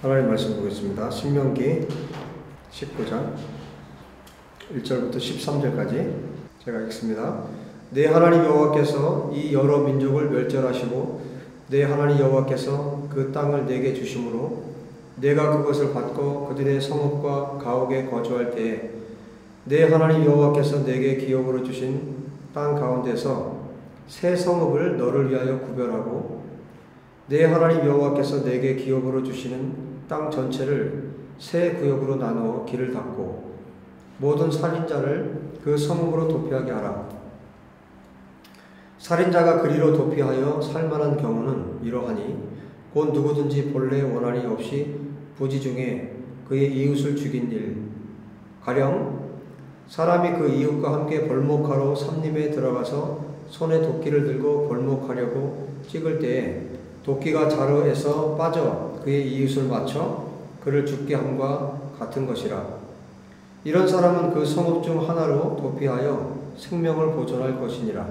하나님 말씀 보겠습니다. 신명기 19장 1절부터 13절까지 제가 읽습니다. 내 하나님 여호와께서 이 여러 민족을 멸절하시고 내 하나님 여호와께서 그 땅을 내게 주심으로 내가 그것을 받고 그들의 성읍과 가옥에 거주할 때에 내 하나님 여호와께서 내게 기업으로 주신 땅 가운데서 새 성읍을 너를 위하여 구별하고 내 하나님 여호와께서 내게 기업으로 주시는 땅 전체를 새 구역으로 나누어 길을 닫고 모든 살인자를 그 성읍으로 도피하게 하라. 살인자가 그리로 도피하여 살만한 경우는 이러하니 곧 누구든지 본래 원한이 없이 부지 중에 그의 이웃을 죽인 일, 가령 사람이 그 이웃과 함께 벌목하러 삼림에 들어가서 손에 도끼를 들고 벌목하려고 찍을 때에 도끼가 자루에서 빠져 그의 이웃을 맞춰 그를 죽게 함과 같은 것이라. 이런 사람은 그 성읍 중 하나로 도피하여 생명을 보존할 것이니라.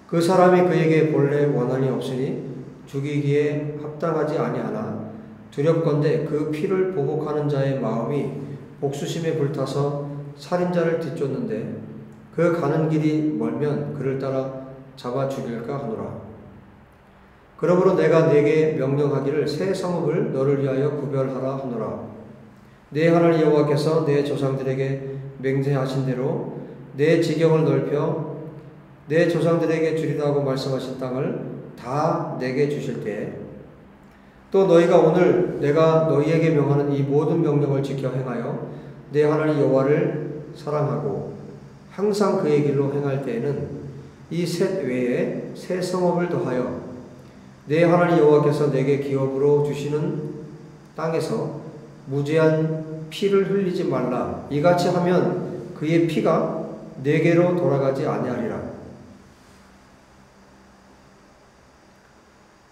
그 사람이 그에게 본래 원한이 없으니 죽이기에 합당하지 아니하나 두렵건대 그 피를 보복하는 자의 마음이 복수심에 불타서 살인자를 뒤쫓는데 그 가는 길이 멀면 그를 따라 잡아 죽일까 하노라. 그러므로 내가 네게 명령하기를 새 성읍을 너를 위하여 구별하라 하노라. 내 하나님 여호와께서 내 조상들에게 맹세하신 대로 내 지경을 넓혀 내 조상들에게 주리라고 말씀하신 땅을 다 내게 주실 때에 또 너희가 오늘 내가 너희에게 명하는 이 모든 명령을 지켜 행하여 내 하나님 여호와를 사랑하고 항상 그의 길로 행할 때에는 이 셋 외에 새 성읍을 더하여 내 하나님 여호와께서 내게 기업으로 주시는 땅에서 무죄한 피를 흘리지 말라. 이같이 하면 그의 피가 내게로 돌아가지 아니하리라.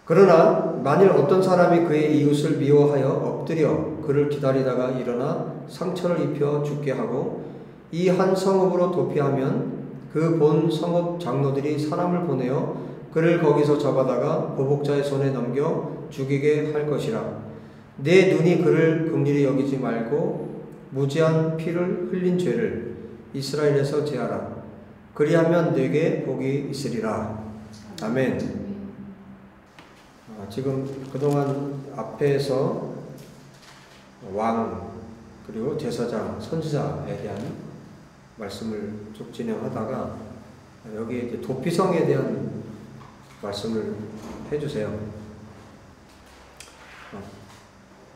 그러나 만일 어떤 사람이 그의 이웃을 미워하여 엎드려 그를 기다리다가 일어나 상처를 입혀 죽게 하고 이 한 성읍으로 도피하면 그 본 성읍 장로들이 사람을 보내어 그를 거기서 잡아다가 보복자의 손에 넘겨 죽이게 할 것이라. 내 눈이 그를 긍휼히 여기지 말고 무지한 피를 흘린 죄를 이스라엘에서 제하라. 그리하면 내게 복이 있으리라. 아멘. 지금 그동안 앞에서 왕 그리고 제사장, 선지자에 대한 말씀을 쭉 진행하다가 여기 이제 도피성에 대한 말씀을 해주세요.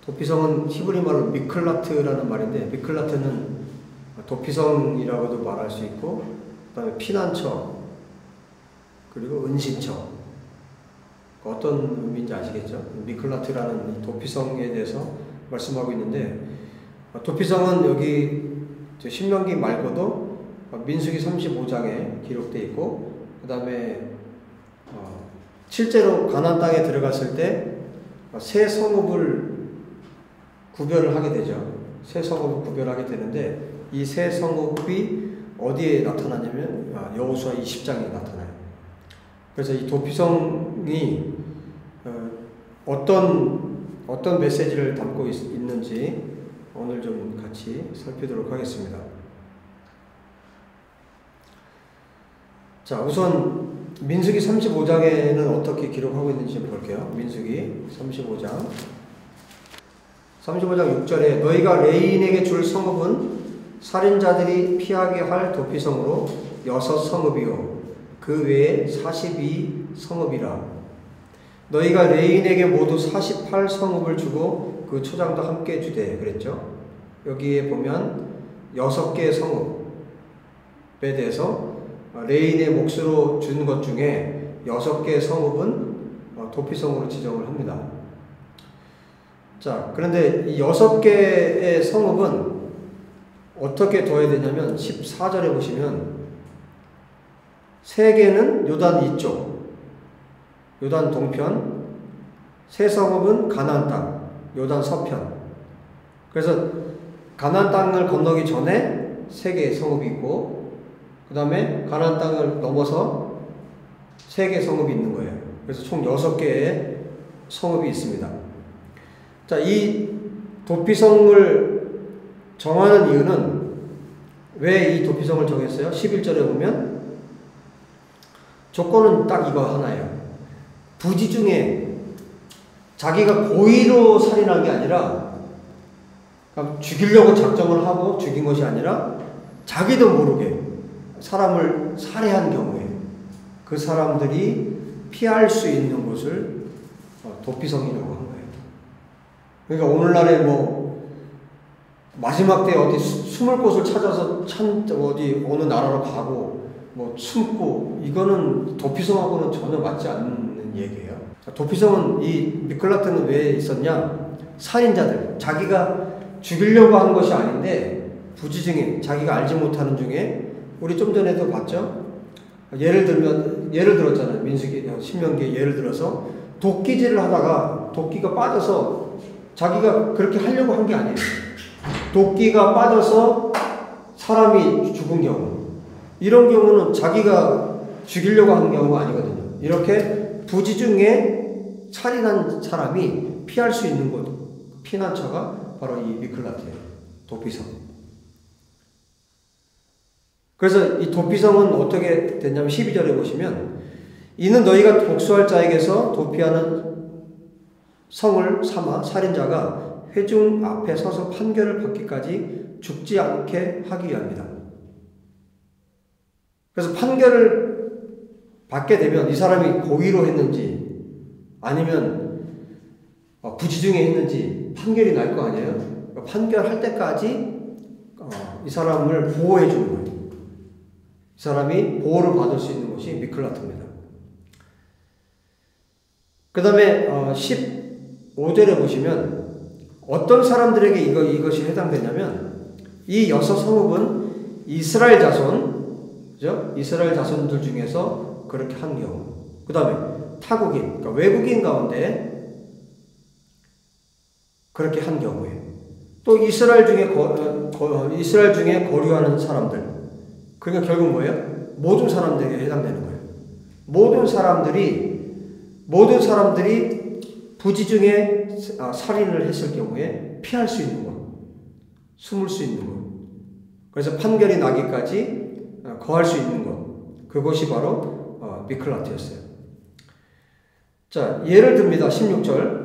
도피성은 히브리 말로 미클라트라는 말인데, 미클라트는 도피성이라고도 말할 수 있고, 그 다음에 피난처, 그리고 은신처. 어떤 의미인지 아시겠죠? 미클라트라는 이 도피성에 대해서 말씀하고 있는데, 도피성은 여기 신명기 말고도 민수기 35장에 기록되어 있고, 그 다음에 실제로 가나안 땅에 들어갔을 때 새 성읍을 구별을 하게 되죠. 새 성읍을 구별하게 되는데 이 새 성읍이 어디에 나타나냐면 여호수아 20장에 나타나요. 그래서 이 도피성이 어떤 메시지를 담고 있는지 오늘 좀 같이 살피도록 하겠습니다. 자, 우선 민수기 35장에는 어떻게 기록하고 있는지 볼게요. 민수기 35장 6절에 너희가 레인에게 줄 성읍은 살인자들이 피하게 할 도피성으로 6성읍이요 그 외에 42성읍이라. 너희가 레인에게 모두 48성읍을 주고 그 초장도 함께 주되 그랬죠. 여기에 보면 6개의 성읍에 대해서 레인의 몫으로 준 것 중에 6개의 성읍은 도피성으로 지정을 합니다. 자, 그런데 이 6개의 성읍은 어떻게 둬야 되냐면 14절에 보시면 3개는 요단 이쪽, 요단 동편, 세 성읍은 가나안 땅, 요단 서편. 그래서 가나안 땅을 건너기 전에 3개의 성읍이 있고 그 다음에 가나안 땅을 넘어서 3개의 성읍이 있는 거예요. 그래서 총 6개의 성읍이 있습니다. 자, 이 도피성을 정하는 이유는 왜 이 도피성을 정했어요? 11절에 보면 조건은 딱 이거 하나예요. 부지 중에 자기가 고의로 살인한 게 아니라 죽이려고 작정을 하고 죽인 것이 아니라 자기도 모르게 사람을 살해한 경우에 그 사람들이 피할 수 있는 곳을 도피성이라고 한 거예요. 그러니까 오늘날에 뭐 마지막 때 어디 숨을 곳을 찾아서 어디 어느 나라로 가고 뭐 숨고 이거는 도피성하고는 전혀 맞지 않는 얘기예요. 도피성은 이 미클라트는 왜 있었냐? 살인자들, 자기가 죽이려고 한 것이 아닌데 부지 중에 자기가 알지 못하는 중에 우리 좀 전에도 봤죠? 예를 들었잖아요. 신명기에 예를 들어서 도끼질을 하다가 도끼가 빠져서 자기가 그렇게 하려고 한 게 아니에요. 도끼가 빠져서 사람이 죽은 경우, 이런 경우는 자기가 죽이려고 한 경우가 아니거든요. 이렇게 부지 중에 살인한 사람이 피할 수 있는 곳, 피난처가 바로 이 미클라트예요. 도피성. 그래서 이 도피성은 어떻게 됐냐면 12절에 보시면 이는 너희가 복수할 자에게서 도피하는 성을 삼아 살인자가 회중 앞에 서서 판결을 받기까지 죽지 않게 하기 위함이다. 그래서 판결을 받게 되면 이 사람이 고의로 했는지 아니면 부지 중에 했는지 판결이 날 거 아니에요? 판결할 때까지 이 사람을 보호해 주는 거예요. 이 사람이 보호를 받을 수 있는 것이 미클라트입니다. 그 다음에 15절에 보시면 어떤 사람들에게 이것이 해당되냐면 이 여섯 성읍은 이스라엘 자손, 그죠? 이스라엘 자손들 중에서 그렇게 한 경우. 그 다음에 타국인, 그러니까 외국인 가운데 그렇게 한 경우에 또 이스라엘 중에 거류하는 사람들. 그러니까 결국 뭐예요? 모든 사람들에게 해당되는 거예요. 모든 사람들이 부지 중에 살인을 했을 경우에 피할 수 있는 것, 숨을 수 있는 것, 그래서 판결이 나기까지 거할 수 있는 것, 그것이 바로 미클라트였어요. 자, 예를 듭니다. 16절.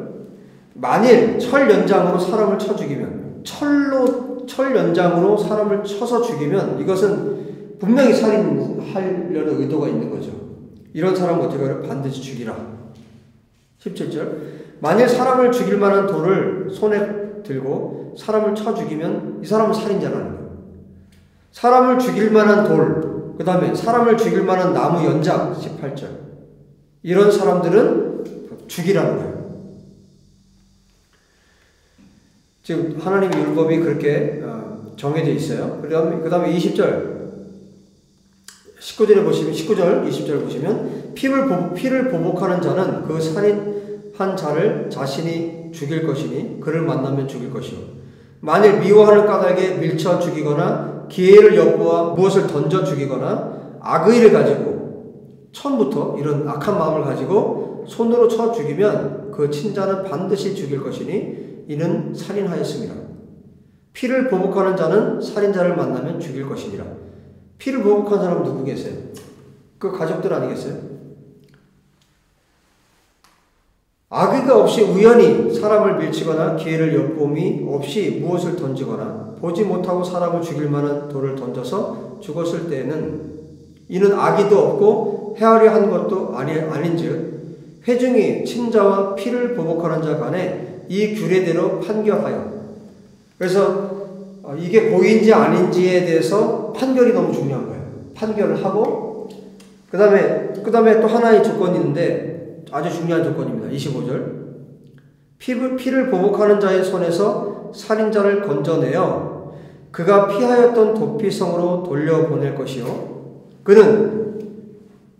만일 철 연장으로 사람을 쳐 죽이면, 철 연장으로 사람을 쳐서 죽이면 이것은 분명히 살인하려는 의도가 있는 거죠. 이런 사람 어떻게 하려? 반드시 죽이라. 17절. 만일 사람을 죽일 만한 돌을 손에 들고 사람을 쳐 죽이면 이 사람은 살인자라는 거예요. 사람을 죽일 만한 돌, 그 다음에 사람을 죽일 만한 나무 연장, 18절. 이런 사람들은 죽이라는 거예요. 지금 하나님의 율법이 그렇게 정해져 있어요. 그 다음에 20절. 19절에 보시면, 19절, 20절 보시면, 피를 보복하는 자는 그 살인한 자를 자신이 죽일 것이니, 그를 만나면 죽일 것이요. 만일 미워하는 까닭에 밀쳐 죽이거나, 기회를 엿보아 무엇을 던져 죽이거나, 악의를 가지고, 처음부터 이런 악한 마음을 가지고 손으로 쳐 죽이면 그 친자는 반드시 죽일 것이니, 이는 살인하였습니다. 피를 보복하는 자는 살인자를 만나면 죽일 것이니라. 피를 보복한 사람은 누구 계세요? 그 가족들 아니겠어요? 악의가 없이 우연히 사람을 밀치거나 기회를 엿봄이 없이 무엇을 던지거나 보지 못하고 사람을 죽일 만한 돌을 던져서 죽었을 때에는 이는 악의도 없고 헤아려 한 것도 아닌즉 회중이 친자와 피를 보복하는 자 간에 이 규례대로 판결하여. 그래서 이게 고의인지 아닌지에 대해서 판결이 너무 중요한 거예요. 판결을 하고 그 다음에 또 하나의 조건이 있는데 아주 중요한 조건입니다. 25절. 피를 보복하는 자의 손에서 살인자를 건져내어 그가 피하였던 도피성으로 돌려보낼 것이요. 그는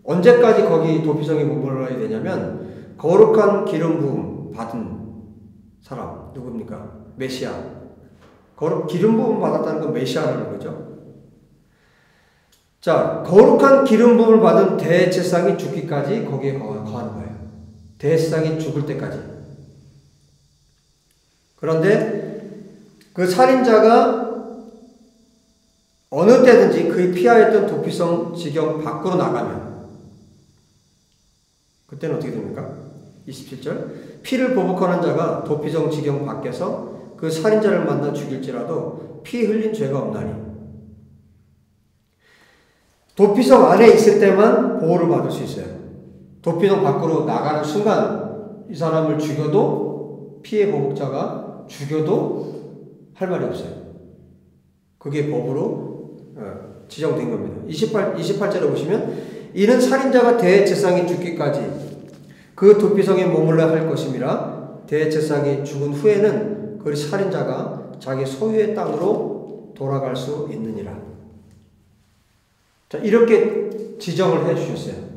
언제까지 거기 도피성에 머물러야 되냐면 거룩한 기름 부음 받은 사람 누굽니까? 메시아. 기름 부음 받았다는 건 메시아라는 거죠. 자, 거룩한 기름 부음을 받은 대제사장이 죽기까지 거기에 거하는 거예요. 대제사장이 죽을 때까지. 그런데 그 살인자가 어느 때든지 그의 피하였던 도피성 지경 밖으로 나가면 그때는 어떻게 됩니까? 27절 피를 보복하는 자가 도피성 지경 밖에서 그 살인자를 만나 죽일지라도 피 흘린 죄가 없나니 도피성 안에 있을 때만 보호를 받을 수 있어요. 도피성 밖으로 나가는 순간 이 사람을 죽여도 피해 보복자가 죽여도 할 말이 없어요. 그게 법으로 지정된 겁니다. 28절에 보시면 이는 살인자가 대제사장이 죽기까지 그 도피성에 머물러야 할 것임이라 대제사장이 죽은 후에는 그 살인자가 자기 소유의 땅으로 돌아갈 수 있느니라. 자, 이렇게 지정을 해 주셨어요.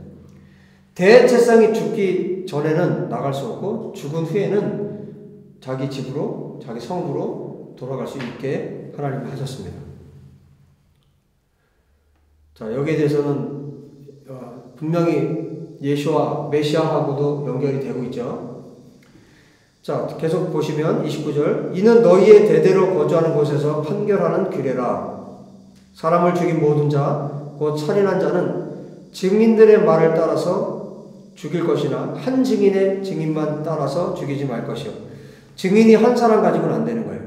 대제사장이 죽기 전에는 나갈 수 없고 죽은 후에는 자기 집으로 자기 성으로 돌아갈 수 있게 하나님이 하셨습니다. 자, 여기에 대해서는 분명히 예수와 메시아하고도 연결이 되고 있죠. 자, 계속 보시면 29절 이는 너희의 대대로 거주하는 곳에서 판결하는 규례라. 사람을 죽인 모든 자 곧 살인한 자는 증인들의 말을 따라서 죽일 것이나 한 증인의 증인만 따라서 죽이지 말 것이요. 증인이 한 사람 가지고는 안 되는 거예요.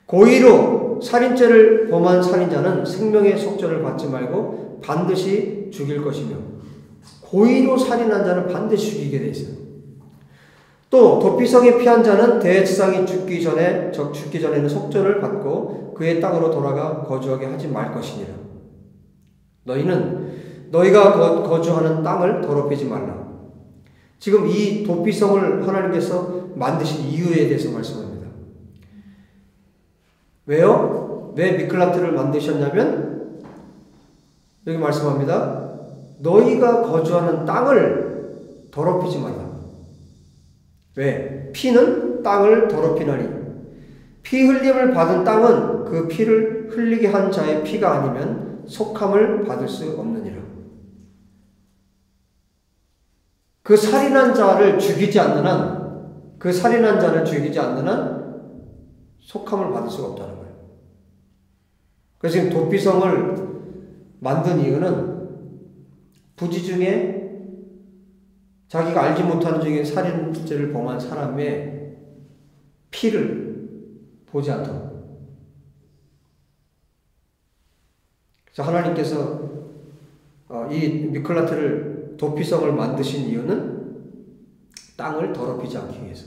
고의로 살인죄를 범한 살인자는 생명의 속죄를 받지 말고 반드시 죽일 것이며 고의로 살인한 자는 반드시 죽이게 돼 있어요. 또 도피성에 피한 자는 대제사장이 죽기 전에는 속죄를 받고 그의 땅으로 돌아가 거주하게 하지 말 것이니라. 너희는 너희가 거주하는 땅을 더럽히지 말라. 지금 이 도피성을 하나님께서 만드신 이유에 대해서 말씀합니다. 왜요? 왜 미클라트를 만드셨냐면 여기 말씀합니다. 너희가 거주하는 땅을 더럽히지 말라. 왜? 피는 땅을 더럽히나니 피 흘림을 받은 땅은 그 피를 흘리게 한 자의 피가 아니면 속함을 받을 수 없느니라. 그 살인한 자를 죽이지 않는 한, 그 살인한 자를 죽이지 않는 한 속함을 받을 수가 없다는 거예요. 그래서 지금 도피성을 만든 이유는 부지 중에 자기가 알지 못하는 중에 살인죄를 범한 사람의 피를 보지 않도록. 하나님께서 이 미클라트를 도피성을 만드신 이유는 땅을 더럽히지 않기 위해서.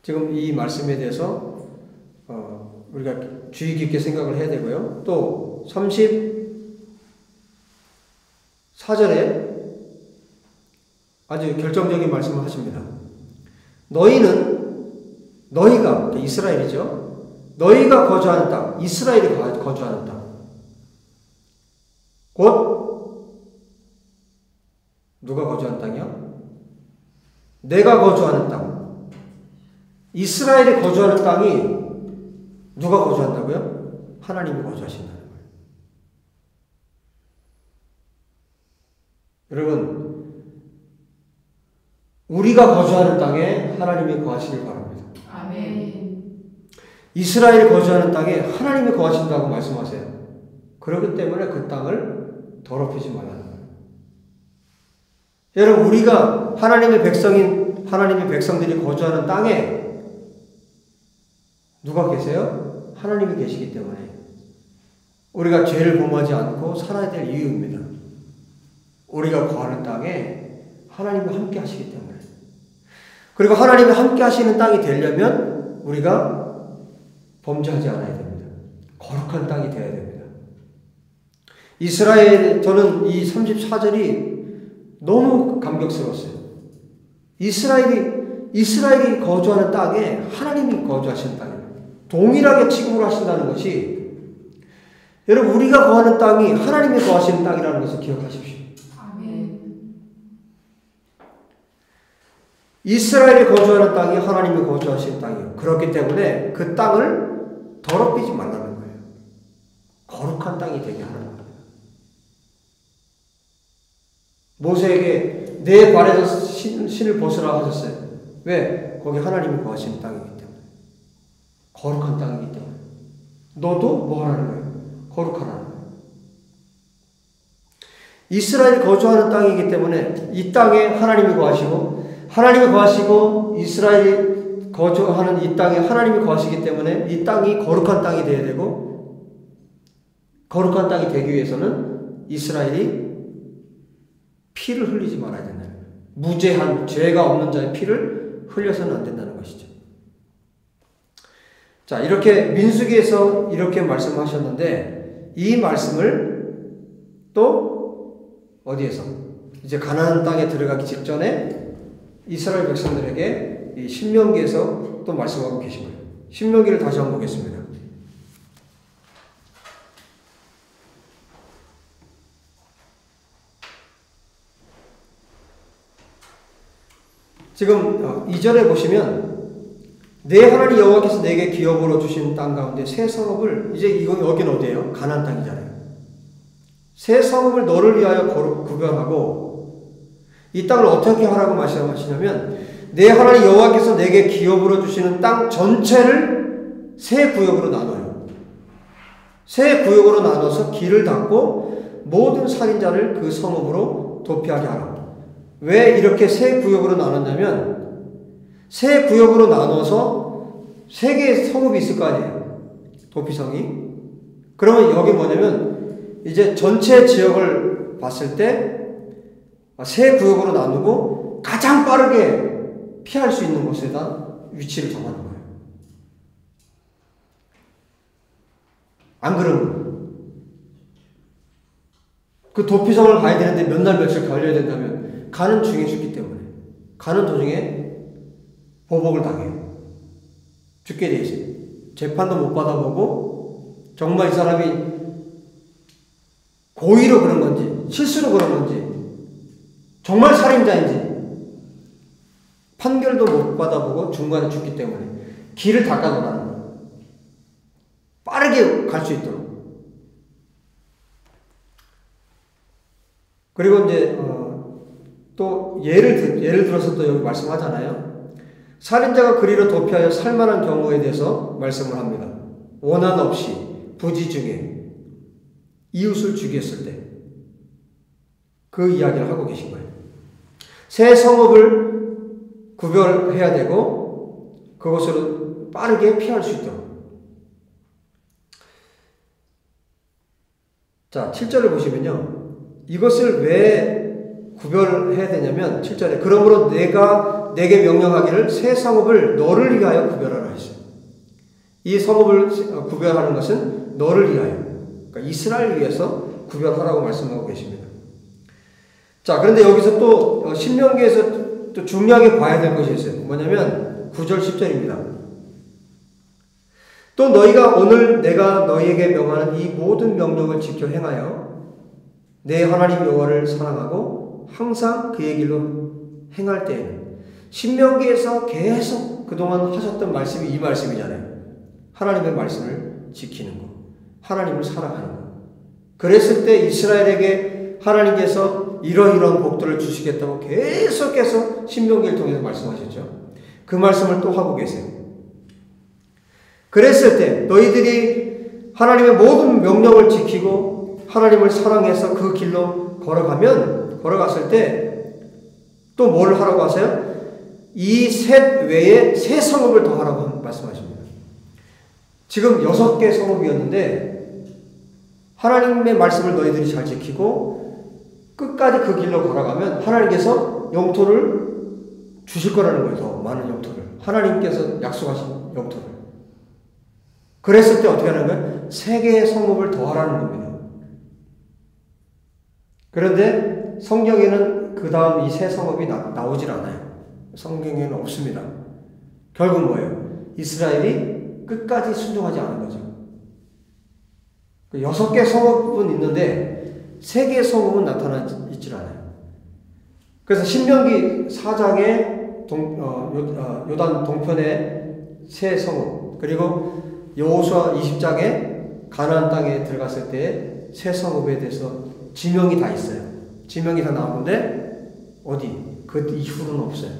지금 이 말씀에 대해서 우리가 주의 깊게 생각을 해야 되고요. 또 34절에 아주 결정적인 말씀을 하십니다. 너희가 이스라엘이죠. 너희가 거주하는 땅, 이스라엘이 거주하는 땅. 곧 누가 거주하는 땅이요? 내가 거주하는 땅. 이스라엘이 거주하는 땅이 누가 거주한다고요? 하나님이 거주하신다는 거예요. 여러분, 우리가 거주하는 땅에 하나님이 거하시길 바랍니다. 아멘. 이스라엘이 거주하는 땅에 하나님이 거하신다고 말씀하세요. 그렇기 때문에 그 땅을 더럽히지 말라는 거예요. 여러분, 우리가 하나님의 백성들이 거주하는 땅에 누가 계세요? 하나님이 계시기 때문에 우리가 죄를 범하지 않고 살아야 될 이유입니다. 우리가 거하는 땅에 하나님이 함께 하시기 때문에. 그리고 하나님이 함께 하시는 땅이 되려면 우리가 범죄하지 않아야 됩니다. 거룩한 땅이 되어야 됩니다. 저는 이 34절이 너무 감격스러웠어요. 이스라엘이 거주하는 땅에 하나님이 거주하시는 땅이에요. 동일하게 취급을 하신다는 것이, 여러분, 우리가 거하는 땅이 하나님이 거하시는 땅이라는 것을 기억하십시오. 아멘. 이스라엘이 거주하는 땅이 하나님이 거주하시는 땅이에요. 그렇기 때문에 그 땅을 더럽히지 말라는 거예요. 거룩한 땅이 되게 하는 거예요. 모세에게 내 발에서 신을 벗으라 하셨어요. 왜? 거기 하나님이 거하시는 땅이기 때문에. 거룩한 땅이기 때문에. 너도 뭐 하라는 거예요? 거룩하라는 거예요. 이스라엘이 거주하는 땅이기 때문에 이 땅에 하나님이 거하시고 이스라엘이 거주하는 이 땅에 하나님이 거하시기 때문에 이 땅이 거룩한 땅이 되어야 되고, 거룩한 땅이 되기 위해서는 이스라엘이 피를 흘리지 말아야 된다는 거예요. 무죄한 죄가 없는 자의 피를 흘려서는 안 된다는 것이죠. 자, 이렇게 민수기에서 이렇게 말씀하셨는데 이 말씀을 또 어디에서? 이제 가나안 땅에 들어가기 직전에 이스라엘 백성들에게 이 신명기에서 또 말씀하고 계신 거예요. 신명기를 다시 한번 보겠습니다. 지금 2절에 보시면 내 하나님 여호와께서 내게 기업으로 주신 땅 가운데 새 성읍을, 이제 여기는 어디예요? 가나안 땅이잖아요. 새 성읍을 너를 위하여 구별하고 이 땅을 어떻게 하라고 말씀하시냐면 내 하나님 여호와께서 내게 기업으로 주시는 땅 전체를 새 구역으로 나눠요. 새 구역으로 나눠서 길을 닫고 모든 살인자를 그 성읍으로 도피하게 하라. 왜 이렇게 새 구역으로 나눴냐면 새 구역으로 나눠서 세 개의 성읍이 있을 거 아니에요. 도피성이. 그러면 여기 뭐냐면 이제 전체 지역을 봤을 때 세 구역으로 나누고 가장 빠르게 피할 수 있는 곳에다 위치를 정하는 거예요. 안 그러면 그 도피성을 가야 되는데 몇 날 며칠 걸려야 된다면 가는 중에 죽기 때문에, 가는 도중에 보복을 당해요. 죽게 돼 있어요. 재판도 못 받아보고 정말 이 사람이 고의로 그런 건지 실수로 그런 건지 정말 살인자인지 판결도 못 받아보고 중간에 죽기 때문에 길을 닦아놓으라는 거예요. 빠르게 갈 수 있도록. 그리고 이제 또 예를 들어서 또 여기 말씀하잖아요. 살인자가 그리로 도피하여 살만한 경우에 대해서 말씀을 합니다. 원한 없이 부지 중에 이웃을 죽였을 때 그 이야기를 하고 계신 거예요. 새 성읍을 구별해야 되고 그것으로 빠르게 피할 수 있도록. 자, 7절을 보시면요. 이것을 왜 구별해야 되냐면 7절에 그러므로 내가 내게 명령하기를 새 성읍을 너를 위하여 구별하라 했어요. 이 성읍을 구별하는 것은 너를 위하여, 그러니까 이스라엘을 위해서 구별하라고 말씀하고 계십니다. 자, 그런데 여기서 또 신명기에서 또 중요하게 봐야 될 것이 있어요. 뭐냐면 9절 10절입니다. 또 너희가 오늘 내가 너희에게 명하는 이 모든 명령을 지켜 행하여 내 하나님 여호와를 사랑하고 항상 그의 길로 행할 때에는, 신명기에서 계속 그동안 하셨던 말씀이 이 말씀이잖아요. 하나님의 말씀을 지키는 것, 하나님을 사랑하는 것. 그랬을 때 이스라엘에게 하나님께서 이러이러한 복들을 주시겠다고 계속해서 신명기를 통해서 말씀하셨죠. 그 말씀을 또 하고 계세요. 그랬을 때 너희들이 하나님의 모든 명령을 지키고 하나님을 사랑해서 그 길로 걸어갔을 때 또 뭘 하라고 하세요? 이 셋 외에 새 성읍을 더 하라고 말씀하십니다. 지금 6개 성읍이었는데 하나님의 말씀을 너희들이 잘 지키고 끝까지 그 길로 걸어가면 하나님께서 영토를 주실 거라는 거예요. 더 많은 영토를. 하나님께서 약속하신 영토를. 그랬을 때 어떻게 하는 거예요? 3개의 성읍을 더 하라는 겁니다. 그런데 성경에는 그 다음 이 새 성읍이 나오질 않아요. 성경에는 없습니다. 결국 뭐예요? 이스라엘이 끝까지 순종하지 않은 거죠. 6개 성읍은 있는데 3개의 성읍은 나타나지 않아요. 그래서 신명기 4장에 요단 동편의 새 성읍, 그리고 여호수아 20장에 가나안 땅에 들어갔을 때 새 성읍에 대해서 지명이 다 있어요. 지명이 다 나오는데 어디? 그 이후로는 없어요.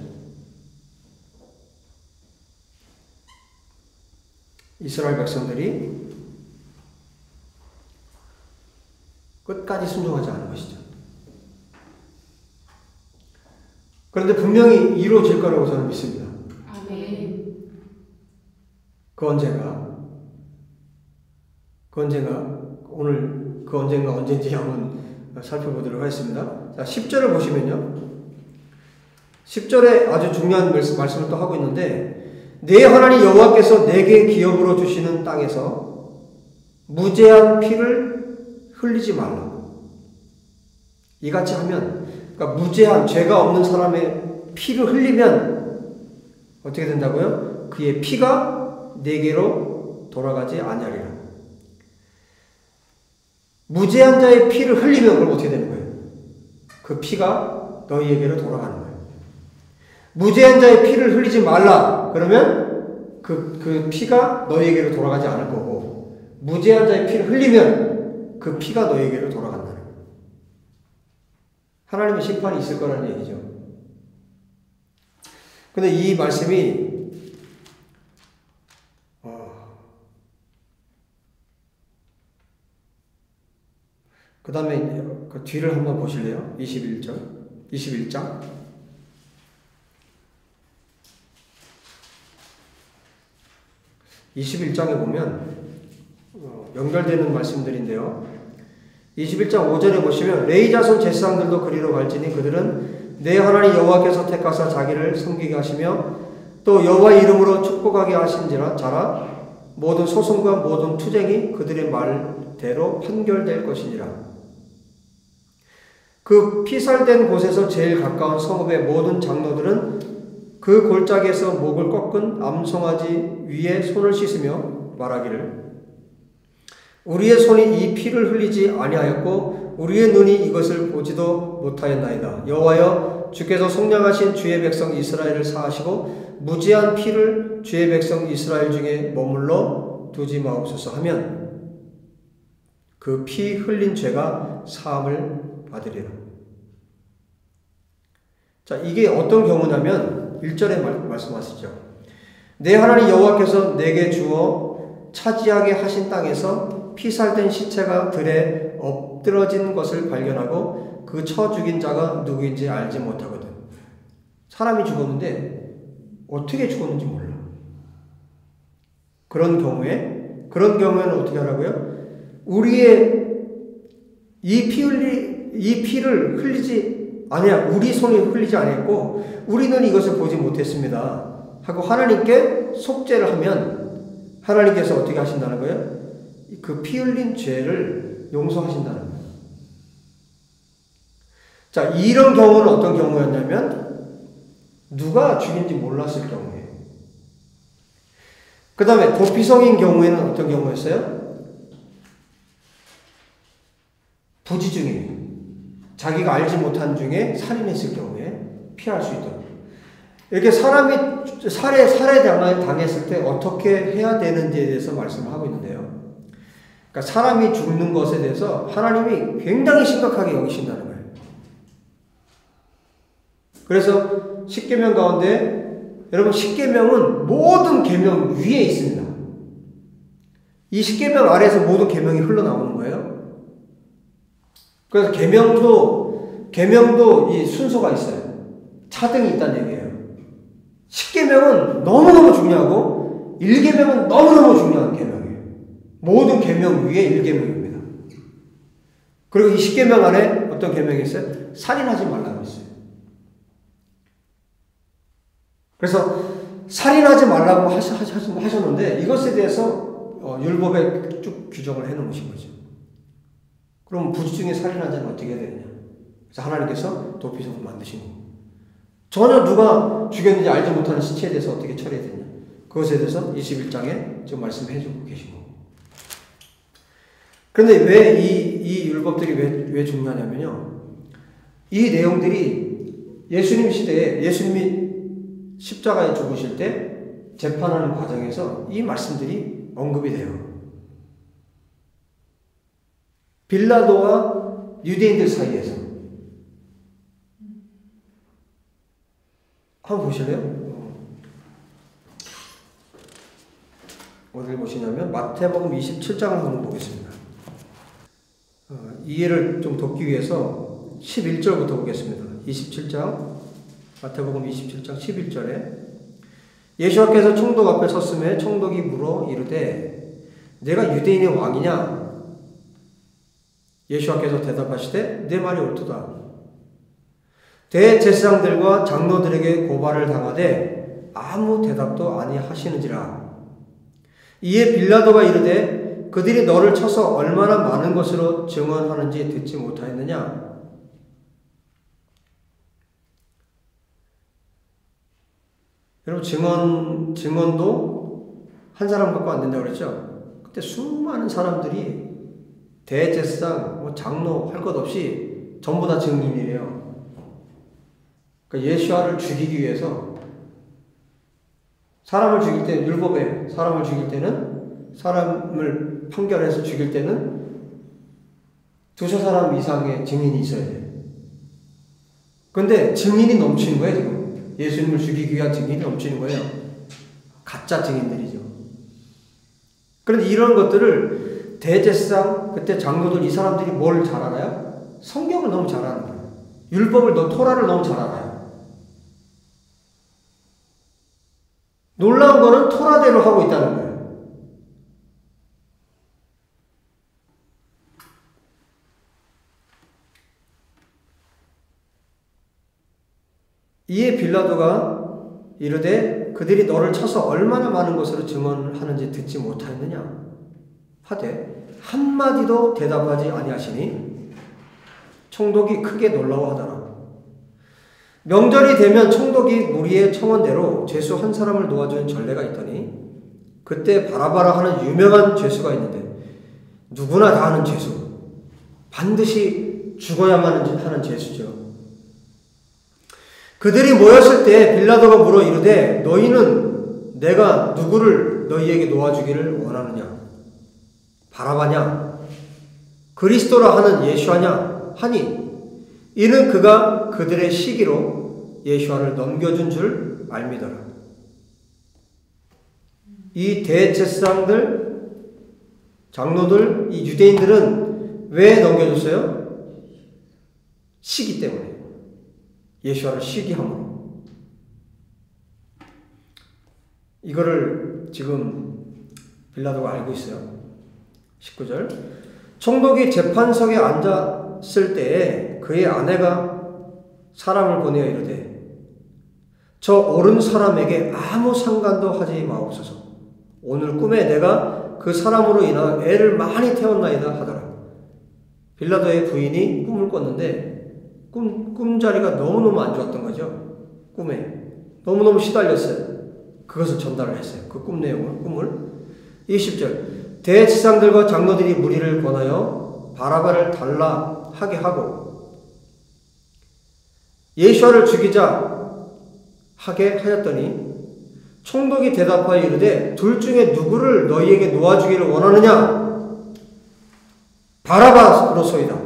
이스라엘 백성들이 끝까지 순종하지 않은 것이죠. 그런데 분명히 이루어질 거라고 저는 믿습니다. 아멘. 그 언젠가 오늘 그 언젠가 언제인지 한번 살펴보도록 하겠습니다. 자, 10절을 보시면요. 10절에 아주 중요한 말씀을 또 하고 있는데, 내 하나님 여호와께서 내게 기업으로 주시는 땅에서 무죄한 피를 흘리지 말라. 이같이 하면, 그러니까 무죄한 죄가 없는 사람의 피를 흘리면 어떻게 된다고요? 그의 피가 내게로 돌아가지 아니하리라. 무죄한 자의 피를 흘리면 그럼 어떻게 되는 거예요? 그 피가 너희에게로 돌아가는 거예요. 무죄한 자의 피를 흘리지 말라. 그러면 그 피가 너희에게로 돌아가지 않을 거고, 무죄한 자의 피를 흘리면 그 피가 너희에게로 돌아간다는 거예요. 하나님의 심판이 있을 거라는 얘기죠. 근데 이 말씀이 그 다음에 그 뒤를 한번 보실래요? 21장. 21장에 보면 연결되는 말씀들인데요. 21장 5절에 보시면 레위 자손 제사장들도 그리로 갈지니 그들은 내 하나님 여호와께서 택하사 자기를 섬기게 하시며 또 여호와의 이름으로 축복하게 하신지라 자라 모든 소송과 모든 투쟁이 그들의 말대로 판결될 것이니라. 그 피살된 곳에서 제일 가까운 성읍의 모든 장로들은 그 골짜기에서 목을 꺾은 암송아지 위에 손을 씻으며 말하기를 우리의 손이 이 피를 흘리지 아니하였고 우리의 눈이 이것을 보지도 못하였나이다. 여호와여 주께서 속량하신 주의 백성 이스라엘을 사하시고 무죄한 피를 주의 백성 이스라엘 중에 머물러 두지 마옵소서 하면 그 피 흘린 죄가 사함을 받으리라. 자, 이게 어떤 경우냐면 1절에 말씀하시죠. 내 하나님 여호와께서 내게 주어 차지하게 하신 땅에서 피살된 시체가 들에 엎드러진 것을 발견하고 그 쳐 죽인 자가 누구인지 알지 못하거든. 사람이 죽었는데 어떻게 죽었는지 몰라. 그런 경우에는 어떻게 하라고요? 우리의 이 피를 흘리지 아니야. 우리 손이 흘리지 아니했고 우리는 이것을 보지 못했습니다. 하고 하나님께 속죄를 하면 하나님께서 어떻게 하신다는 거예요? 그 피 흘린 죄를 용서하신다는 거예요. 자, 이런 경우는 어떤 경우였냐면 누가 죽인지 몰랐을 경우예요. 그 다음에 도피성인 경우에는 어떤 경우였어요? 부지중에 자기가 알지 못한 중에 살인했을 경우에 피할 수 있도록 이렇게 사람이 살해 당했을 때 어떻게 해야 되는지에 대해서 말씀을 하고 있는데요. 그러니까 사람이 죽는 것에 대해서 하나님이 굉장히 심각하게 여기신다는 거예요. 그래서 십계명 가운데 여러분 십계명은 모든 계명 위에 있습니다. 이 십계명 아래에서 모든 계명이 흘러나오는 거예요. 그래서 계명도 이 순서가 있어요. 차등이 있다는 얘기예요. 십계명은 너무너무 중요하고 1계명은 너무너무 중요한 계명이에요. 모든 계명 위에 1계명입니다. 그리고 이 십계명 안에 어떤 계명이 있어요? 살인하지 말라고 있어요. 그래서 살인하지 말라고 하셨는데 이것에 대해서 율법에 쭉 규정을 해놓으신 거죠. 그럼 부지중에 살인한 자는 어떻게 해야 되느냐? 그래서 하나님께서 도피성을 만드신 거고 전혀 누가 죽였는지 알지 못하는 시체에 대해서 어떻게 처리해야 되냐? 그것에 대해서 21장에 지금 말씀해 주고 계신 거고. 그런데 왜 이 율법들이 왜 중요하냐면요. 이 내용들이 예수님 시대에 예수님이 십자가에 죽으실 때 재판하는 과정에서 이 말씀들이 언급이 돼요. 빌라도와 유대인들 사이에서 한번 보실래요? 어디를 보시냐면 마태복음 27장을 한번 보겠습니다. 이해를 좀 돕기 위해서 11절부터 보겠습니다. 27장 마태복음 27장 11절에 예수께서 총독 앞에 섰음에 총독이 물어 이르되 내가 유대인의 왕이냐? 예수께서 대답하시되 내 말이 옳도다. 대제사장들과 장로들에게 고발을 당하되 아무 대답도 아니하시는지라. 이에 빌라도가 이르되 그들이 너를 쳐서 얼마나 많은 것으로 증언하는지 듣지 못하였느냐? 여러분 증언도 한 사람 갖고 안 된다고 그랬죠? 그때 수많은 사람들이 대제사장, 장로 할 것 없이 전부 다 증인이래요. 그러니까 예수와를 죽이기 위해서 사람을 죽일 때 율법에 사람을 죽일 때는 사람을 판결해서 죽일 때는 두세 사람 이상의 증인이 있어야 돼요. 그런데 증인이 넘치는 거예요 지금. 예수님을 죽이기 위한 증인이 넘치는 거예요. 가짜 증인들이죠. 그런데 이런 것들을 대제사장, 그때 장로들 이 사람들이 뭘 잘 알아요? 성경을 너무 잘 아는 거예요. 율법을 토라를 너무 잘 알아요. 놀라운 거는 토라대로 하고 있다는 거예요. 이에 빌라도가 이르되 그들이 너를 쳐서 얼마나 많은 것으로 증언하는지 듣지 못하였느냐 하되 한마디도 대답하지 아니하시니 총독이 크게 놀라워하더라. 명절이 되면 총독이 무리의 청원대로 죄수 한 사람을 놓아주는 전례가 있더니 그때 바라바라 하는 유명한 죄수가 있는데 누구나 다 아는 죄수, 반드시 죽어야만 하는 죄수죠. 그들이 모였을 때 빌라도가 물어 이르되 너희는 내가 누구를 너희에게 놓아주기를 원하느냐? 바라바냐? 그리스도라 하는 예수하냐? 하니 이는 그가 그들의 시기로 예수와를 넘겨준 줄 알미더라. 이 대제사장들, 장로들, 이 유대인들은 왜 넘겨줬어요? 시기 때문에. 예수와를 시기함으로. 이거를 지금 빌라도가 알고 있어요. 19절. 총독이 재판석에 앉았을 때에 그의 아내가 사람을 보내어 이르되 저 옳은 사람에게 아무 상관도 하지 마옵소서. 오늘 꿈에 내가 그 사람으로 인하여 애를 많이 태웠나이다 하더라. 빌라도의 부인이 꿈을 꿨는데 꿈자리가 너무너무 안 좋았던 거죠. 꿈에. 너무너무 시달렸어요. 그것을 전달을 했어요. 그 꿈 내용을, 꿈을. 20절. 대제사장들과 장로들이 무리를 권하여 바라바를 달라 하게 하고 예수와를 죽이자 하게 하였더니 총독이 대답하여 이르되 둘 중에 누구를 너희에게 놓아주기를 원하느냐? 바라바로소이다.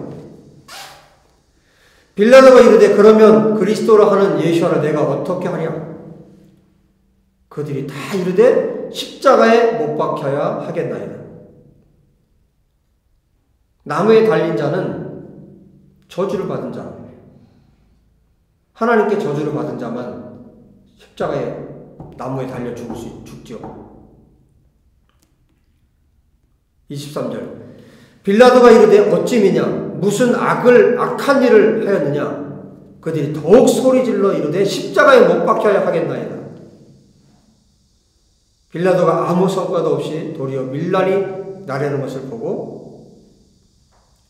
빌라도가 이르되 그러면 그리스도라 하는 예수와를 내가 어떻게 하랴? 그들이 다 이르되 십자가에 못 박혀야 하겠나이다. 나무에 달린 자는 저주를 받은 자, 하나님께 저주를 받은 자만 십자가에 나무에 달려 죽죠. 23절. 빌라도가 이르되 어찌 미냐? 무슨 악한 일을 하였느냐? 그들이 더욱 소리질러 이르되 십자가에 못 박혀야 하겠나이다. 빌라도가 아무 성과도 없이 도리어 밀란이 나르는 것을 보고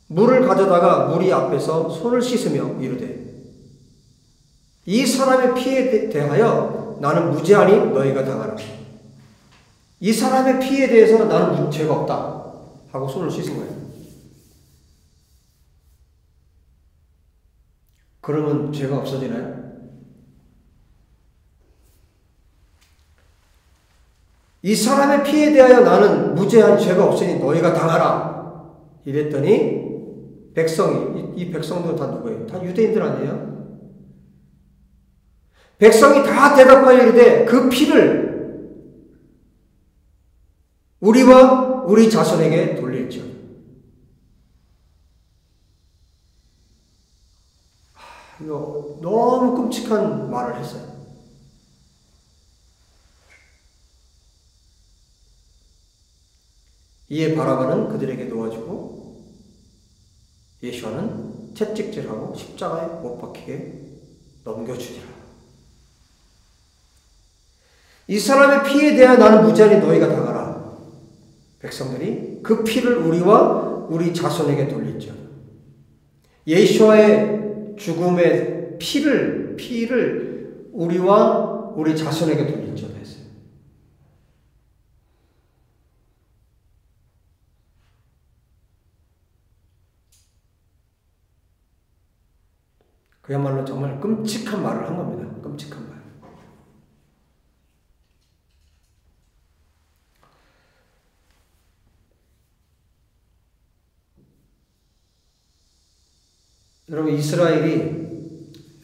물을 가져다가 무리 앞에서 손을 씻으며 이르되 이 사람의 피에 대하여 나는 무죄하니 너희가 당하라. 이 사람의 피에 대해서 나는 죄가 없다 하고 손을 씻은 거예요. 그러면 죄가 없어지나요? 이 사람의 피에 대하여 나는 무죄한 죄가 없으니 너희가 당하라. 이랬더니 백성이, 이 백성도 다 누구예요? 다 유대인들 아니에요? 백성이 다 대답하여 이르되 그 피를 우리와 우리 자손에게 돌릴지어다. 이거 너무 끔찍한 말을 했어요. 이에 바라바는 그들에게 놓아주고 예수와는 채찍질하고 십자가에 못 박히게 넘겨주니라. 이 사람의 피에 대하여 나는 무지하니 너희가 당하라. 백성들이 그 피를 우리와 우리 자손에게 돌릴지어다. 예수와의 죽음의 피를 우리와 우리 자손에게 돌릴지어다 했어요. 그야말로 정말 끔찍한 말을 한 겁니다. 끔찍한 말. 여러분, 이스라엘이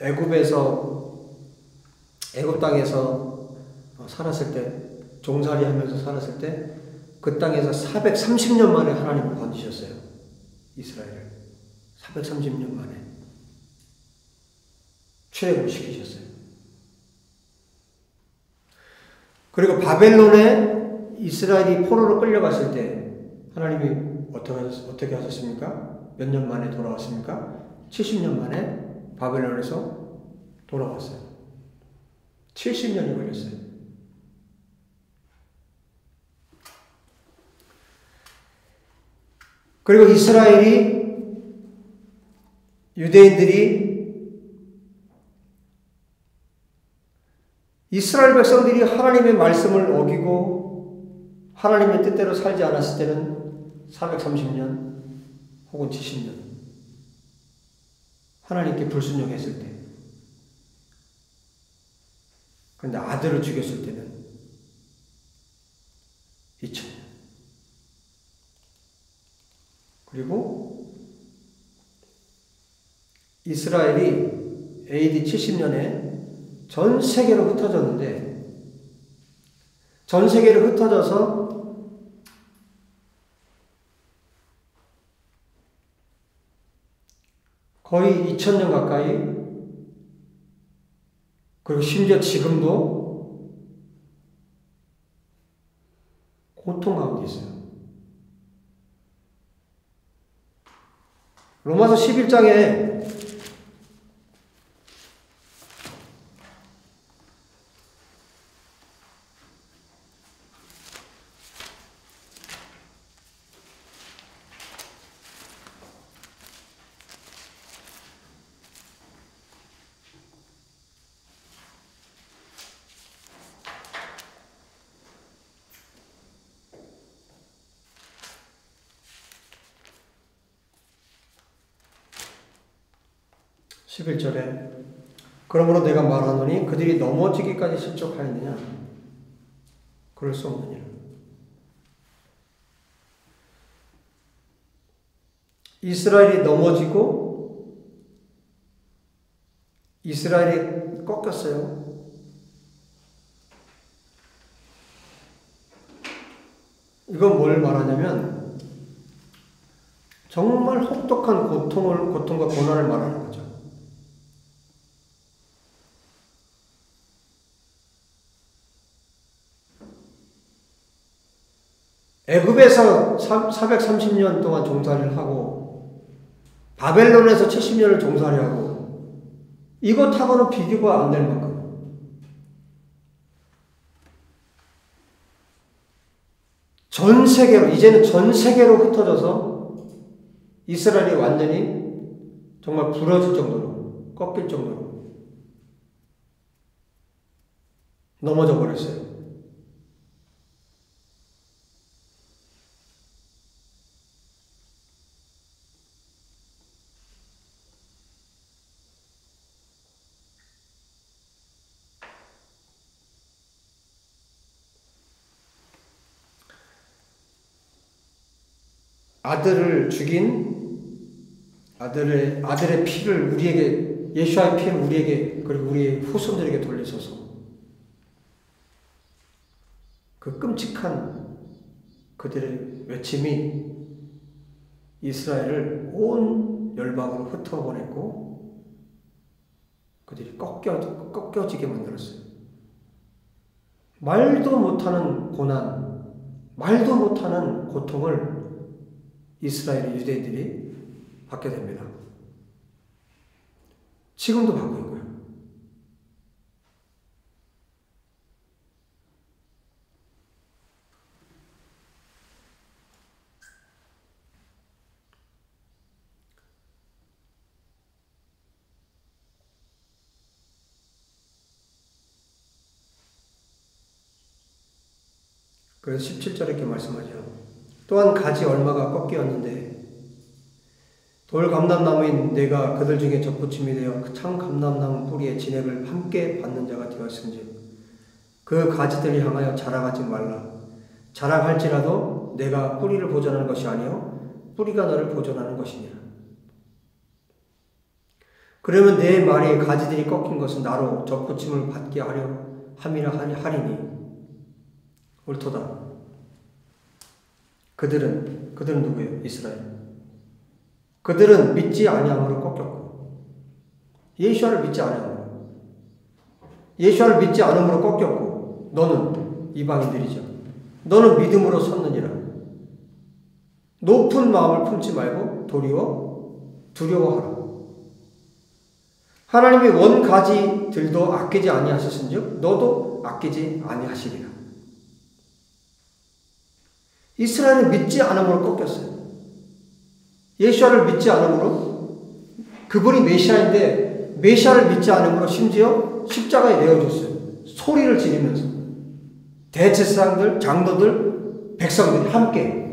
애굽 땅에서 살았을 때, 종살이 하면서 살았을 때, 그 땅에서 430년 만에 하나님을 건지셨어요. 이스라엘을. 430년 만에. 출애굽을 시키셨어요. 그리고 바벨론에 이스라엘이 포로로 끌려갔을 때, 하나님이 어떻게 하셨습니까? 몇 년 만에 돌아왔습니까? 70년 만에 바벨론에서 돌아왔어요. 70년이 걸렸어요. 그리고 이스라엘 백성들이 하나님의 말씀을 어기고 하나님의 뜻대로 살지 않았을 때는 430년 혹은 70년. 하나님께 불순종했을 때. 그런데 아들을 죽였을 때는 2000년. 그리고 이스라엘이 AD 70년에 전 세계로 흩어졌는데, 전 세계로 흩어져서 거의 2000년 가까이, 그리고 심지어 지금도 고통 가운데 있어요. 로마서 11장에 그러므로 내가 말하노니 그들이 넘어지기까지 실족하였느냐? 그럴 수 없느니라. 이스라엘이 넘어지고 이스라엘이 꺾였어요. 이건 뭘 말하냐면 정말 혹독한 고통과 고난을 말하는 거죠. 애굽에서 430년 동안 종살이를 하고 바벨론에서 70년을 종살이하고 이것하고는 비교가 안 될 만큼 이제는 전 세계로 흩어져서 이스라엘이 완전히 정말 부러질 정도로, 꺾일 정도로 넘어져 버렸어요. 아들을 죽인 아들의 피를 우리에게, 예수와의 피를 우리에게, 그리고 우리의 후손들에게 돌리소서. 그 끔찍한 그들의 외침이 이스라엘을 온 열방으로 흩어보냈고 그들이 꺾여지게 만들었어요. 말도 못하는 고난, 말도 못하는 고통을 이스라엘 유대인들이 받게 됩니다. 지금도 받고 있고요. 그래서 17절에 이렇게 말씀하죠. 또한 가지 얼마가 꺾이었는데 돌 감람나무인 내가 그들 중에 접붙임이 되어 창 감람나무 뿌리의 진액을 함께 받는 자가 되었은즉 그 가지들을 향하여 자랑하지 말라. 자랑할지라도 내가 뿌리를 보존하는 것이 아니요 뿌리가 너를 보존하는 것이니라. 그러면 내 말이 가지들이 꺾인 것은 나로 접붙임을 받게 하려 함이라 하리니 옳도다. 그들은 누구예요? 이스라엘. 그들은 믿지 아니함으로 꺾였고 예수를 믿지 아니함으로 예수를 믿지 않음으로 꺾였고 너는 이방인들이죠. 너는 믿음으로 섰느니라. 높은 마음을 품지 말고 도리어 두려워하라. 하나님이 원가지들도 아끼지 아니하셨은즉 너도 아끼지 아니하시리라. 이스라엘은 믿지 않음으로 꺾였어요. 예수를 믿지 않음으로 그분이 메시아인데 메시아를 믿지 않음으로 심지어 십자가에 내어줬어요. 소리를 지르면서 대제사장들, 장로들, 백성들이 함께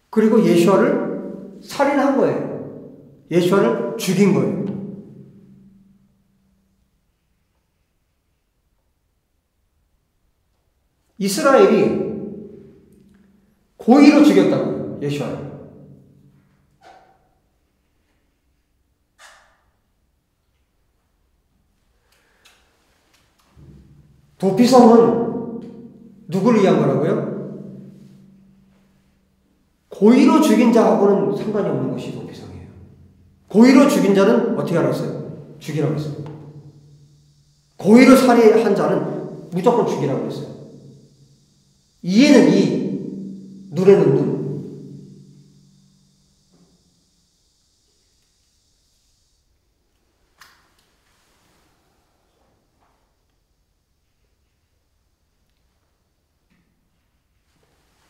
그리고 예수를 살인한 거예요. 예수를 죽인 거예요. 이스라엘이 고의로 죽였다고요. 예수를. 도피성은 누구를 위한 거라고요? 고의로 죽인 자하고는 상관이 없는 것이 도피성이에요. 고의로 죽인 자는 어떻게 하라고 했어요? 죽이라고 했어요. 고의로 살해한 자는 무조건 죽이라고 했어요. 이에는 이, 눈에는 눈.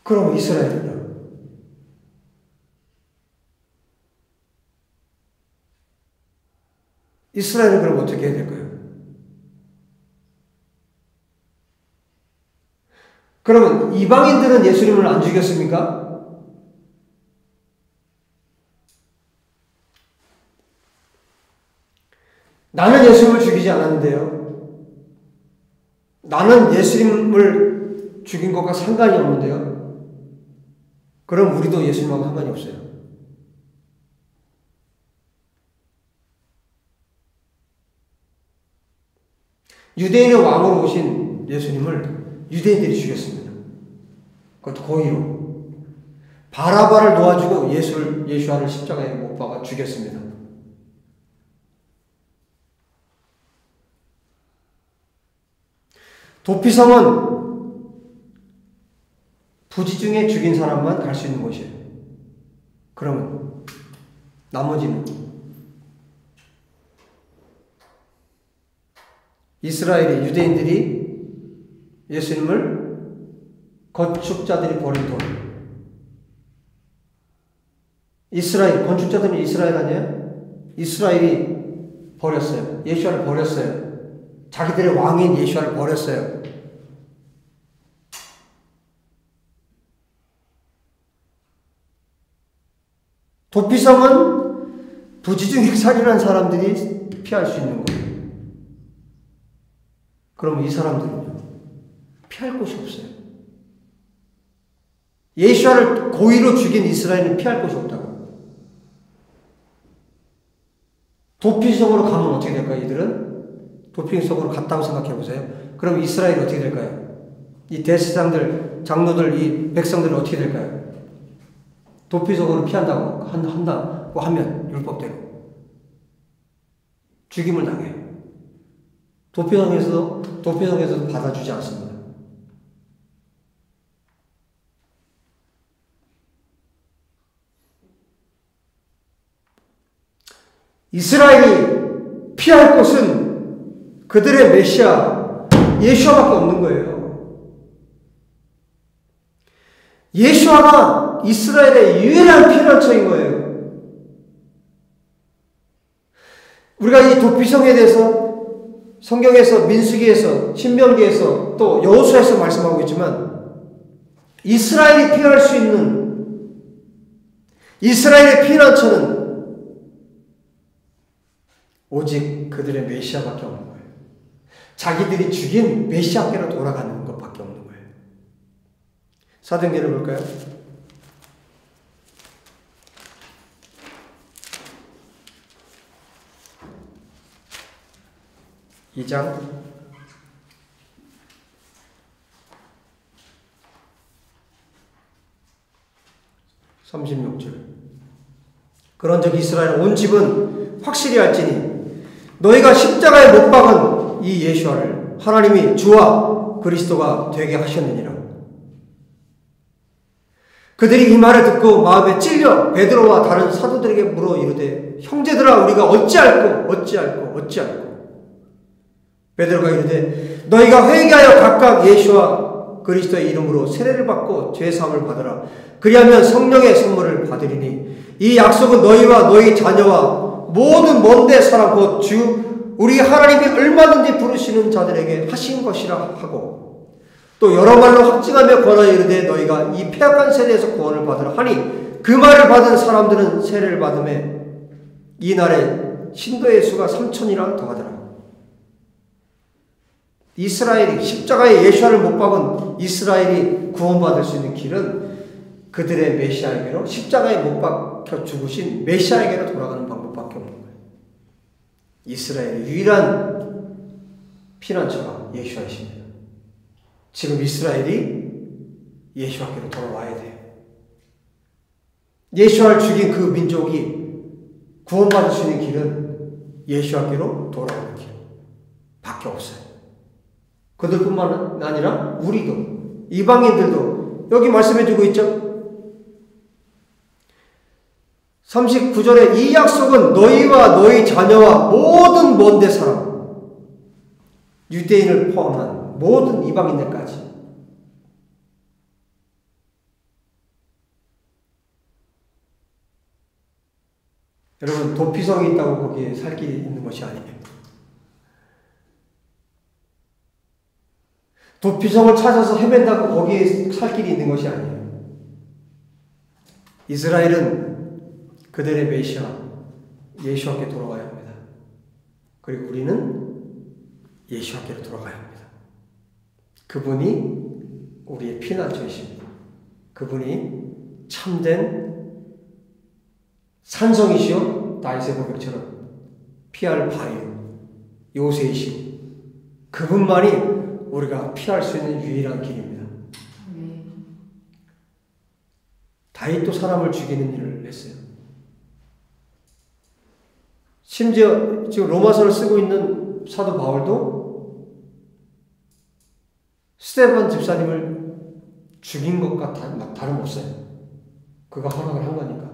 그럼 이스라엘은요? 이스라엘은 그럼 어떻게 해야 될까요? 그러면 이방인들은 예수님을 안 죽였습니까? 나는 예수님을 죽이지 않았는데요. 나는 예수님을 죽인 것과 상관이 없는데요. 그럼 우리도 예수님하고 상관이 없어요. 유대인의 왕으로 오신 예수님을 유대인들이 죽였습니다. 그것도 고의로. 바라바를 놓아주고 예수를 십자가에 못 박아 죽였습니다. 도피성은 부지 중에 죽인 사람만 갈 수 있는 곳이에요. 그러면 나머지는 이스라엘의 유대인들이 예수님을 건축자들이 버린 돈. 이스라엘, 건축자들은 이스라엘 아니에요? 이스라엘이 버렸어요. 예수를 버렸어요. 자기들의 왕인 예수를 버렸어요. 도피성은 부지중에 살인한 사람들이 피할 수 있는 거예요. 그럼 이 사람들은요? 피할 곳이 없어요. 예수를 고의로 죽인 이스라엘은 피할 곳이 없다고. 도피성으로 가면 어떻게 될까요? 이들은 도피성으로 갔다고 생각해 보세요. 그럼 이스라엘이 어떻게 될까요? 이 대제사장들, 장로들, 이 백성들은 어떻게 될까요? 도피성으로 피한다고 한다고 하면 율법대로 죽임을 당해요. 도피성에서도 받아주지 않습니다. 이스라엘이 피할 곳은 그들의 메시아 예수와밖에 없는 거예요. 예수와가 이스라엘의 유일한 피난처인 거예요. 우리가 이 도피성에 대해서 성경에서, 민수기에서, 신명기에서, 또 여호수아에서 말씀하고 있지만 이스라엘이 피할 수 있는 이스라엘의 피난처는 오직 그들의 메시아밖에 없는 거예요. 자기들이 죽인 메시아께로 돌아가는 것밖에 없는 거예요. 사도행전을 볼까요? 이 장 36절. 그런즉 이스라엘 온 집은 확실히 알지니 너희가 십자가에 못 박은 이 예수와를 하나님이 주와 그리스도가 되게 하셨느니라. 그들이 이 말을 듣고 마음에 찔려 베드로와 다른 사도들에게 물어 이르되 형제들아 우리가 어찌할꼬. 베드로가 이르되 너희가 회개하여 각각 예수와 그리스도의 이름으로 세례를 받고 죄사함을 받으라. 그리하면 성령의 선물을 받으리니 이 약속은 너희와 너희 자녀와 모든 먼데 사람 곧 주 우리 하나님이 얼마든지 부르시는 자들에게 하신 것이라 하고 또 여러 말로 확증하며 권하여 이르되 너희가 이 패악한 세대에서 구원을 받으라 하니 그 말을 받은 사람들은 세례를 받음에 이날에 신도의 수가 3,000이라 더하더라. 이스라엘이 십자가에 예수를 못 박은 이스라엘이 구원받을 수 있는 길은 그들의 메시아에게로 십자가에 못 박혀 죽으신 메시아에게로 돌아가는 방법밖에 없는 거예요. 이스라엘의 유일한 피난처가 예수이십니다. 지금 이스라엘이 예수와께로 돌아와야 돼요. 예수를 죽인 그 민족이 구원받을 수 있는 길은 예수와께로 돌아오는 길 밖에 없어요. 그들뿐만 아니라 우리도 이방인들도 여기 말씀해주고 있죠. 39절에 이 약속은 너희와 너희 자녀와 모든 먼데 사람 유대인을 포함한 모든 이방인들까지 여러분 도피성이 있다고 거기에 살 길이 있는 것이 아니에요. 도피성을 찾아서 헤맨다고 거기에 살 길이 있는 것이 아니에요. 이스라엘은 그들의 메시아 예수와께 돌아가야 합니다. 그리고 우리는 예수와께로 돌아가야 합니다. 그분이 우리의 피난처이십니다. 그분이 참된 산성이시오 다윗의 고백처럼 피할 바위요 요새이시오. 그분만이 우리가 피할 수 있는 유일한 길입니다. 다윗도 사람을 죽이는 일을 했어요. 심지어 지금 로마서를 쓰고 있는 사도 바울도 스데반 집사님을 죽인 것과 다름없어요. 그가 허락을 한 거니까.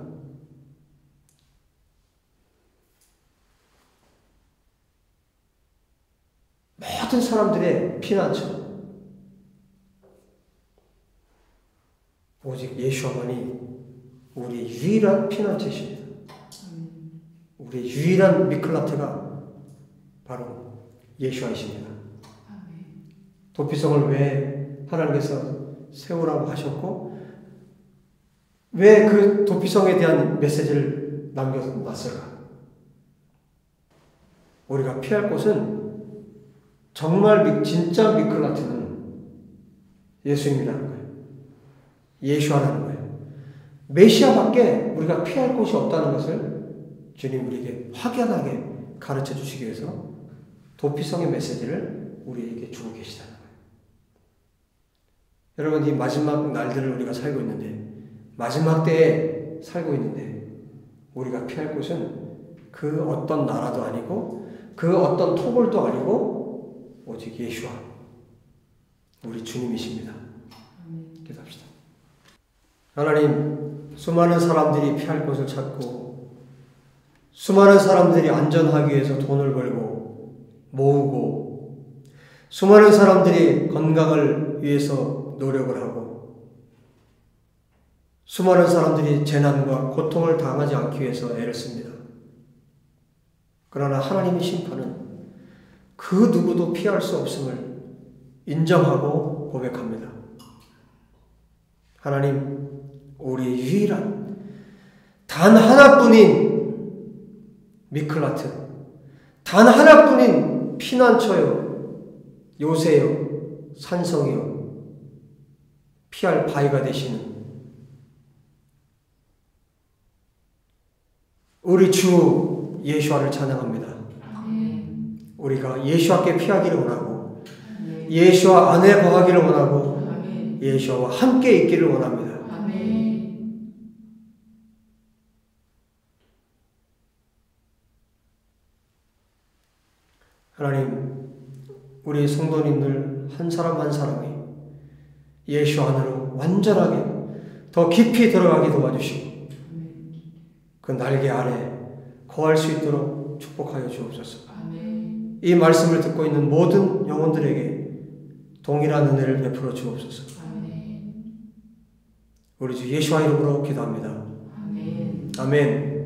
모든 사람들의 피난처 오직 예수만이 우리의 유일한 피난처이십니다. 우리의 유일한 미클라트가 바로 예수이십니다. 도피성을 왜 하나님께서 세우라고 하셨고 왜 그 도피성에 대한 메시지를 남겨놨을까? 우리가 피할 곳은 정말 진짜 미클라트는 예수님이라는 거예요. 예수라는 거예요. 메시아밖에 우리가 피할 곳이 없다는 것을 주님 우리에게 확연하게 가르쳐 주시기 위해서 도피성의 메시지를 우리에게 주고 계시다는 거예요. 여러분, 이 마지막 날들을 우리가 살고 있는데, 마지막 때에 살고 있는데, 우리가 피할 곳은 그 어떤 나라도 아니고 그 어떤 토벌도 아니고 오직 예수와 우리 주님이십니다. 기도합시다. 하나님, 수많은 사람들이 피할 곳을 찾고 수많은 사람들이 안전하기 위해서 돈을 벌고 모으고 수많은 사람들이 건강을 위해서 노력을 하고 수많은 사람들이 재난과 고통을 당하지 않기 위해서 애를 씁니다. 그러나 하나님의 심판은 그 누구도 피할 수 없음을 인정하고 고백합니다. 하나님, 우리 유일한 단 하나뿐인 미클라트, 단 하나뿐인 피난처요, 요새요, 산성이요, 피할 바위가 되시는 우리 주 예수와를 찬양합니다. 우리가 예수와께 피하기를 원하고 예수와 안에 거하기를 원하고 예수와 함께 있기를 원합니다. 하나님, 우리 성도님들 한 사람 한 사람이 예수 안으로 완전하게 더 깊이 들어가게 도와주시고 그 날개 아래 거할 수 있도록 축복하여 주옵소서. 이 말씀을 듣고 있는 모든 영혼들에게 동일한 은혜를 베풀어 주옵소서. 우리 주 예수와 이름으로 기도합니다. 아멘.